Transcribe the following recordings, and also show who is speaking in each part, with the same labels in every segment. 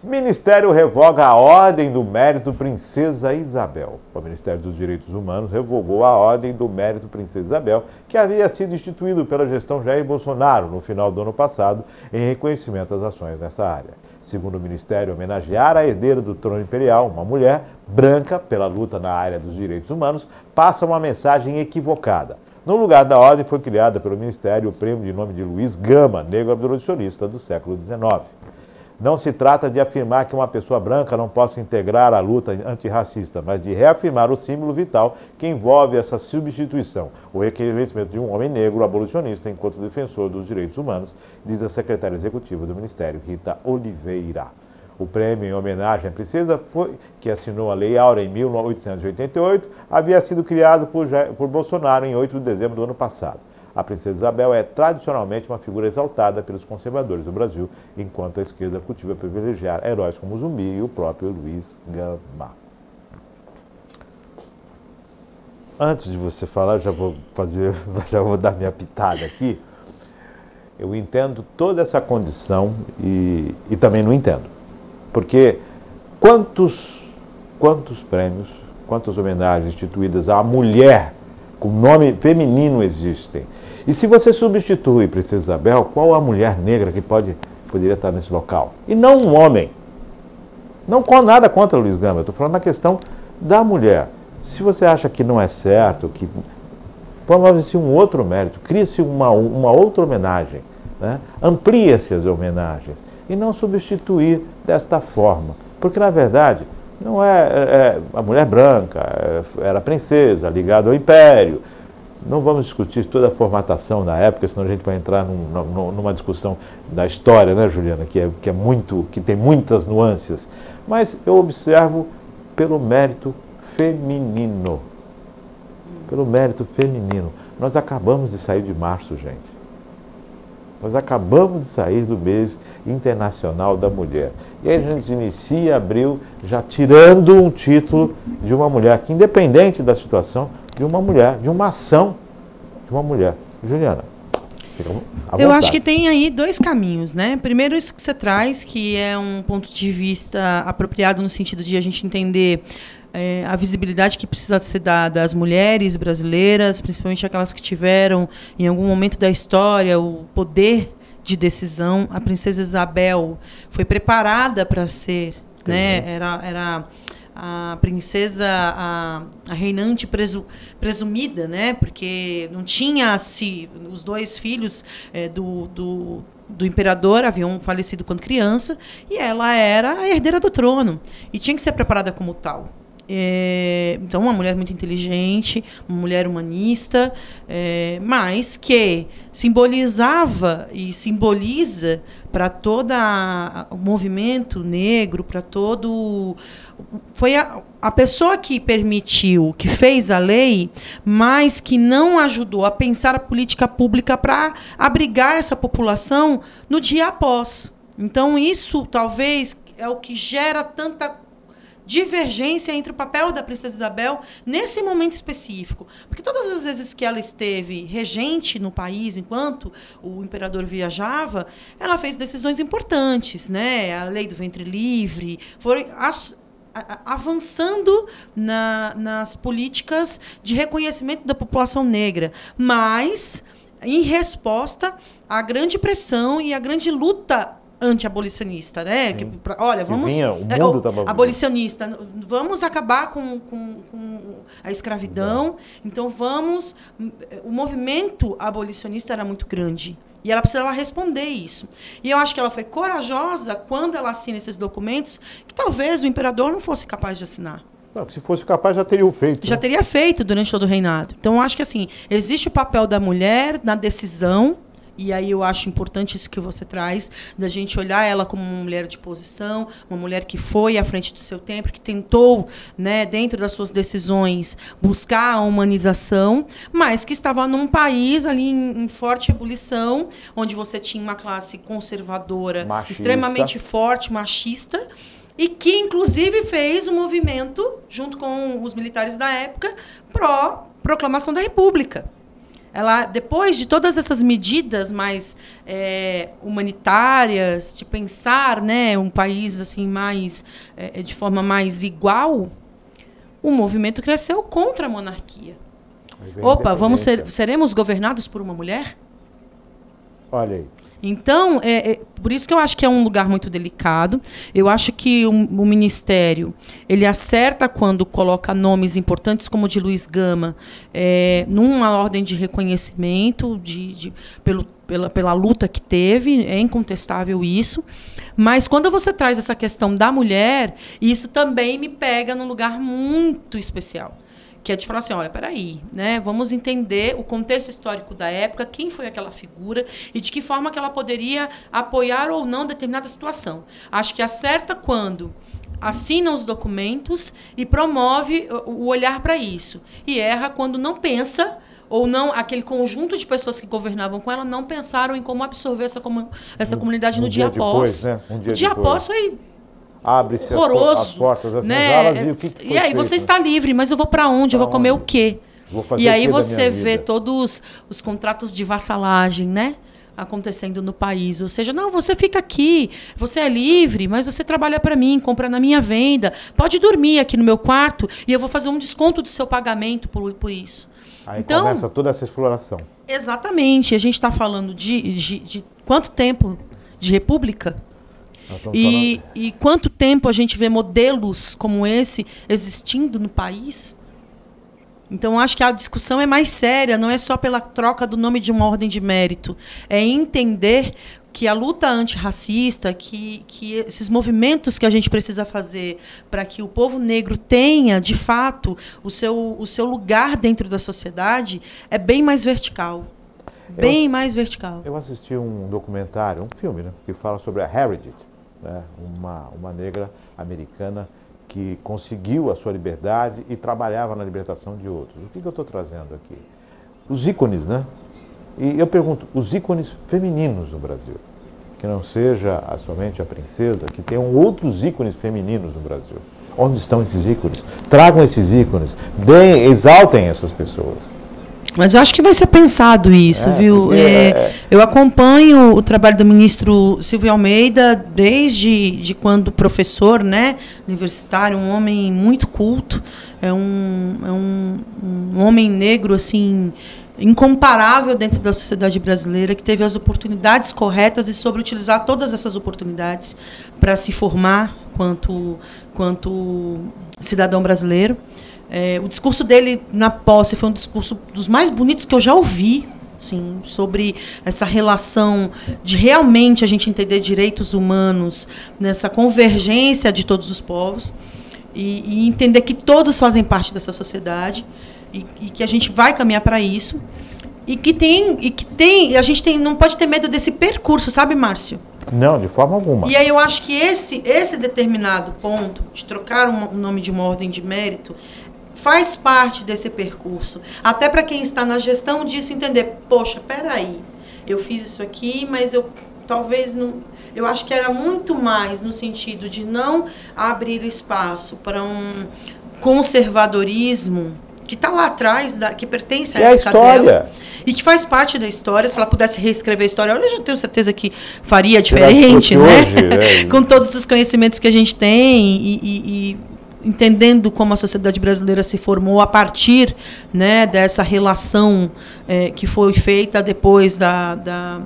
Speaker 1: Ministério revoga a Ordem do Mérito Princesa Isabel. O Ministério dos Direitos Humanos revogou a Ordem do Mérito Princesa Isabel, que havia sido instituído pela gestão Jair Bolsonaro no final do ano passado, em reconhecimento às ações nessa área. Segundo o Ministério, homenagear a herdeira do trono imperial, uma mulher branca, pela luta na área dos direitos humanos, passa uma mensagem equivocada. No lugar da ordem foi criada pelo Ministério o prêmio de nome de Luiz Gama, negro abolicionista do século XIX. Não se trata de afirmar que uma pessoa branca não possa integrar a luta antirracista, mas de reafirmar o símbolo vital que envolve essa substituição, o reconhecimento de um homem negro abolicionista enquanto defensor dos direitos humanos, diz a secretária executiva do Ministério, Rita Oliveira. O prêmio em homenagem à princesa, que assinou a Lei Áurea em 1888, havia sido criado por Bolsonaro em 8 de dezembro do ano passado. A princesa Isabel é tradicionalmente uma figura exaltada pelos conservadores do Brasil, enquanto a esquerda cultiva privilegiar heróis como Zumbi e o próprio Luiz Gama. Antes de você falar, já vou dar minha pitada aqui. Eu entendo toda essa condição e também não entendo. Porque quantos prêmios, quantas homenagens instituídas à mulher com nome feminino existem? E se você substitui Princesa Isabel, qual a mulher negra que poderia estar nesse local? E não um homem. Não com nada contra o Luiz Gama, eu estou falando na questão da mulher. Se você acha que não é certo, que promove-se um outro mérito, cria-se uma outra homenagem, né? Amplia-se as homenagens e não substituir desta forma. Porque, na verdade, não a mulher branca, era princesa, ligada ao império. Não vamos discutir toda a formatação da época, senão a gente vai entrar numa discussão da história, né, Juliana, que tem muitas nuances. Mas eu observo pelo mérito feminino. Pelo mérito feminino. Nós acabamos de sair de março, gente. Nós acabamos de sair do mês internacional da mulher. E aí a gente inicia abril já tirando um título de uma mulher, que independente da situação, de uma mulher, de uma ação de uma mulher. Juliana, fica à vontade.
Speaker 2: Eu acho que tem aí dois caminhos, né? Primeiro, isso que você traz, que é um ponto de vista apropriado no sentido de a gente entender a visibilidade que precisa ser dada às mulheres brasileiras, principalmente aquelas que tiveram, em algum momento da história, o poder de decisão. A princesa Isabel foi preparada para ser, né? Era a princesa, a reinante presumida, né? Porque não tinha os dois filhos do imperador haviam falecido quando criança, e ela era a herdeira do trono e tinha que ser preparada como tal. Então, uma mulher muito inteligente, uma mulher humanista, mas que simbolizava e simboliza para todo o movimento negro, para todo... Foi a pessoa que permitiu, que fez a lei, mas que não ajudou a pensar a política pública para abrigar essa população no dia após. Então, isso talvez é o que gera tanta divergência entre o papel da princesa Isabel nesse momento específico. Porque todas as vezes que ela esteve regente no país, enquanto o imperador viajava, ela fez decisões importantes, né? A lei do ventre livre, foi avançando nas políticas de reconhecimento da população negra, mas em resposta à grande pressão e à grande luta anti-abolicionista, né? Olha, vamos... abolicionista, vamos acabar com a escravidão, então vamos... O movimento abolicionista era muito grande e ela precisava responder isso. E eu acho que ela foi corajosa quando ela assina esses documentos que talvez o imperador não fosse capaz de assinar.
Speaker 1: Não, se fosse capaz, já teria feito.
Speaker 2: Já teria feito durante todo o reinado. Então, eu acho que assim, existe o papel da mulher na decisão. E aí eu acho importante isso que você traz, da gente olhar ela como uma mulher de posição, uma mulher que foi à frente do seu tempo, que tentou, né, dentro das suas decisões, buscar a humanização, mas que estava num país ali em forte ebulição, onde você tinha uma classe conservadora, machista, extremamente forte, machista, e que, inclusive, fez um movimento, junto com os militares da época, pró-proclamação da República. ela, depois de todas essas medidas mais humanitárias, de pensar, né, um país assim mais de forma mais igual, o movimento cresceu contra a monarquia. Opa, seremos governados por uma mulher?
Speaker 1: Olha aí.
Speaker 2: Então, por isso que eu acho que é um lugar muito delicado. Eu acho que o Ministério ele acerta quando coloca nomes importantes como o de Luiz Gama numa ordem de reconhecimento pela luta que teve, é incontestável isso. Mas quando você traz essa questão da mulher, isso também me pega num lugar muito especial. Que é de falar assim, olha, peraí, né? Vamos entender o contexto histórico da época, quem foi aquela figura e de que forma que ela poderia apoiar ou não determinada situação. Acho que acerta quando assina os documentos e promove o olhar para isso. E erra quando não pensa, ou não, aquele conjunto de pessoas que governavam com ela não pensaram em como absorver essa comunidade no dia após.
Speaker 1: Depois, né?
Speaker 2: O dia após foi...
Speaker 1: Abre-se as portas das
Speaker 2: senzalas e aí você está livre, mas eu vou para onde? Eu vou comer o quê? E aí você vê todos os contratos de vassalagem, né, acontecendo no país. Ou seja, não, você fica aqui, você é livre, mas você trabalha para mim, compra na minha venda, pode dormir aqui no meu quarto e eu vou fazer um desconto do seu pagamento por isso.
Speaker 1: Aí então, começa toda essa exploração.
Speaker 2: Exatamente. A gente está falando de quanto tempo de república? E quanto tempo a gente vê modelos como esse existindo no país? Então, acho que a discussão é mais séria, não é só pela troca do nome de uma ordem de mérito. É entender que a luta antirracista, que esses movimentos que a gente precisa fazer para que o povo negro tenha, de fato, o seu lugar dentro da sociedade, é bem mais vertical. Mais vertical.
Speaker 1: Eu assisti um documentário, um filme, né, que fala sobre a Harriet, né, uma negra americana que conseguiu a sua liberdade e trabalhava na libertação de outros. O que eu estou trazendo aqui? Os ícones, né? E eu pergunto, os ícones femininos no Brasil, que não seja somente a princesa, que tenham outros ícones femininos no Brasil. Onde estão esses ícones? Tragam esses ícones, exaltem essas pessoas.
Speaker 2: Mas eu acho que vai ser pensado isso, viu? Eu acompanho o trabalho do ministro Silvio Almeida desde quando professor, né, universitário, um homem muito culto, um homem negro assim incomparável dentro da sociedade brasileira, que teve as oportunidades corretas e soube utilizar todas essas oportunidades para se formar quanto cidadão brasileiro. O discurso dele na posse foi um discurso dos mais bonitos que eu já ouvi, assim, sobre essa relação de realmente a gente entender direitos humanos nessa convergência de todos os povos e entender que todos fazem parte dessa sociedade e que a gente vai caminhar para isso e que a gente não pode ter medo desse percurso, sabe, Márcio?
Speaker 1: Não, de forma alguma.
Speaker 2: E aí eu acho que esse determinado ponto de trocar o nome de uma ordem de mérito faz parte desse percurso. Até para quem está na gestão disso entender, poxa, peraí, eu fiz isso aqui, mas eu talvez não... Eu acho que era muito mais no sentido de não abrir espaço para um conservadorismo que está lá atrás, que pertence à época dela. E que faz parte da história. Se ela pudesse reescrever a história, eu já tenho certeza que faria diferente, né? Hoje, com todos os conhecimentos que a gente tem e entendendo como a sociedade brasileira se formou a partir, né, dessa relação que foi feita depois da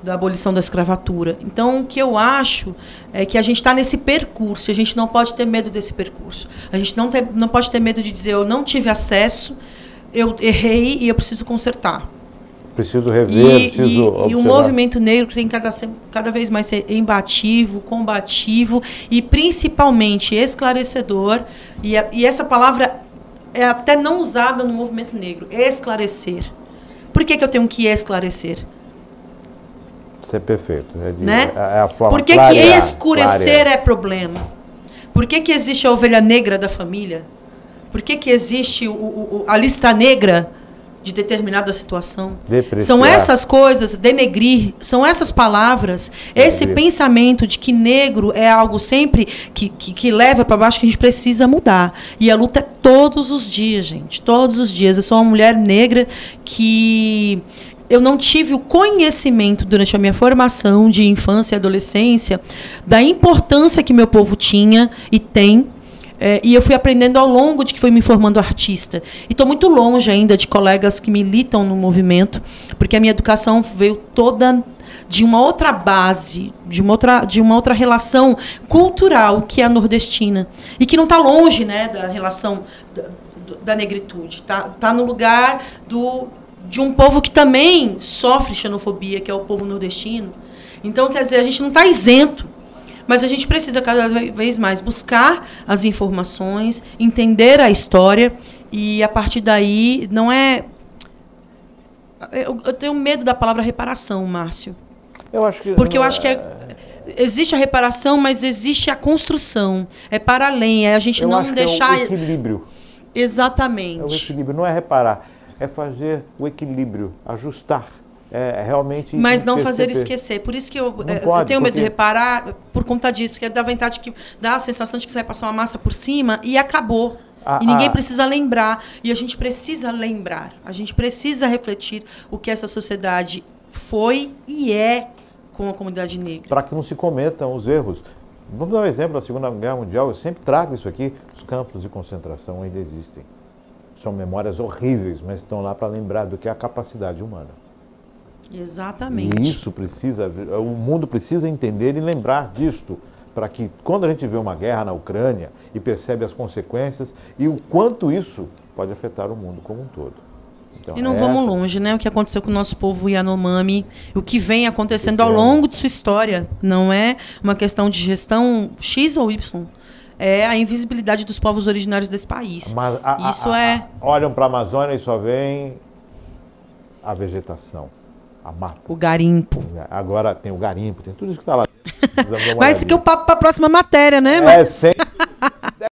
Speaker 2: abolição da escravatura. Então, o que eu acho é que a gente está nesse percurso, a gente não pode ter medo desse percurso. A gente não pode ter medo de dizer, eu não tive acesso, eu errei e eu preciso consertar.
Speaker 1: Preciso rever,
Speaker 2: e o movimento negro tem cada vez mais ser embativo, combativo e principalmente esclarecedor. E essa palavra é até não usada no movimento negro, esclarecer. Por que eu tenho que esclarecer?
Speaker 1: Isso é perfeito.
Speaker 2: Né?
Speaker 1: A forma
Speaker 2: Por que escurecer é problema? Por que existe a ovelha negra da família? Por que existe a lista negra de determinada situação.
Speaker 1: Depreciar.
Speaker 2: São essas coisas, denegrir, são essas palavras, esse pensamento de que negro é algo sempre que leva para baixo, que a gente precisa mudar. E a luta é todos os dias, gente, todos os dias. Eu sou uma mulher negra que eu não tive o conhecimento durante a minha formação de infância e adolescência da importância que meu povo tinha e tem. E eu fui aprendendo ao longo de que fui me formando artista. E estou muito longe ainda de colegas que militam no movimento, porque a minha educação veio toda de uma outra base, de uma outra relação cultural, que é a nordestina. E que não está longe, né, da relação da negritude. Tá no lugar de um povo que também sofre xenofobia, que é o povo nordestino. Então, quer dizer, a gente não está isento. Mas a gente precisa cada vez mais buscar as informações, entender a história e, a partir daí, não é... Eu tenho medo da palavra reparação, Márcio.
Speaker 1: Eu acho que...
Speaker 2: Porque eu acho que existe a reparação, mas existe a construção. É para além, é a gente não deixar...
Speaker 1: É o equilíbrio.
Speaker 2: Exatamente.
Speaker 1: É o equilíbrio, não é reparar, é fazer o equilíbrio, ajustar. Realmente.
Speaker 2: Mas não fazer esquecer. Por isso que eu tenho medo de reparar por conta disso, porque dá a sensação de que você vai passar uma massa por cima e acabou. E ninguém precisa lembrar. E a gente precisa lembrar. A gente precisa refletir o que essa sociedade foi e é com a comunidade negra.
Speaker 1: Para que não se cometam os erros. Vamos dar um exemplo da Segunda Guerra Mundial. Eu sempre trago isso aqui. Os campos de concentração ainda existem. São memórias horríveis, mas estão lá para lembrar do que é a capacidade humana.
Speaker 2: Exatamente.
Speaker 1: E isso o mundo precisa entender e lembrar disto, para que quando a gente vê uma guerra na Ucrânia e percebe as consequências e o quanto isso pode afetar o mundo como um todo. Então,
Speaker 2: e não vamos longe, né? O que aconteceu com o nosso povo Yanomami, o que vem acontecendo ao longo de sua história, não é uma questão de gestão X ou Y. É a invisibilidade dos povos originários desse país.
Speaker 1: Mas olham para a Amazônia e só veem a vegetação. A mata.
Speaker 2: O garimpo.
Speaker 1: Agora tem o garimpo, tem tudo isso que está lá.
Speaker 2: Mas que é o papo para a próxima matéria, né?
Speaker 1: Sempre.